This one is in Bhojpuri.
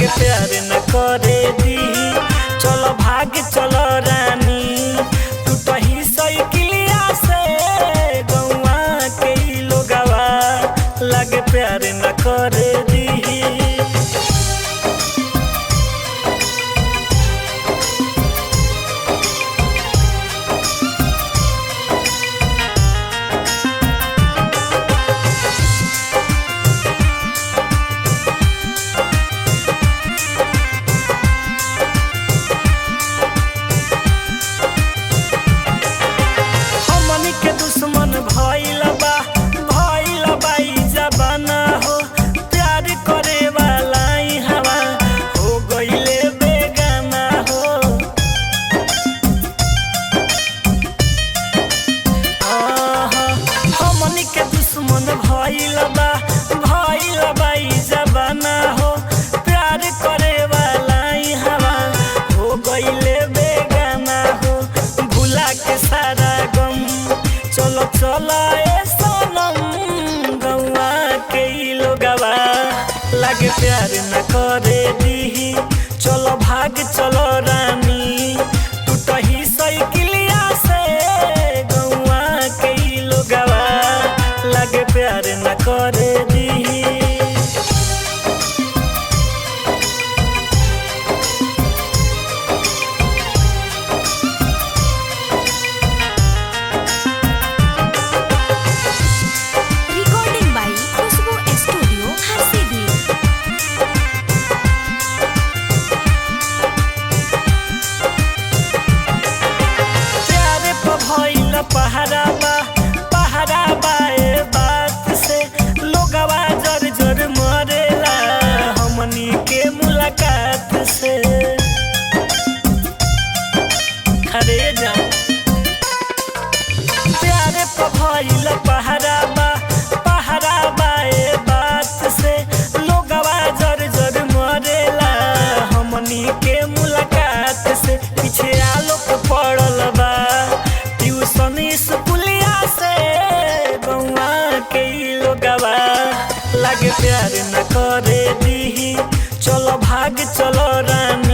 लागे प्यार न करे दी। चलो भाग चलो रानी तू तो ही साइकिलिया से गौवा के लोगवा लागे प्यार न करे दी। के दुश्मन भइल बा ई जमाना हो। प्यार करे वाला ई हवा हो गइले बेगाना हो। हमनी के दुश्मन भइल बा ई जमाना हो। प्यार करे वाला ई हवा हो गइले बेगाना हो। भुला के सारा गम चलो चला ए सनम गौवा के लोगवा लागे प्यार न करे दी। चलो भाग चलो रानी तू तो ही साइकिलिया से गौवा के लोगवा लागे प्यार न करे दी। पहरा बा ए बात से लोगवा जर जर मरेला हमनी के मुलाकात से। अरे जा प्यारे भइल पहरा बा ए बात से लोगवा जर जर मरेला हमनी के मुलाकात से। पीछे आलोक पड़ल बा स्कूलिया से गौवा के लोगवा लागे प्यार न करे दी। चलो भाग चलो रानी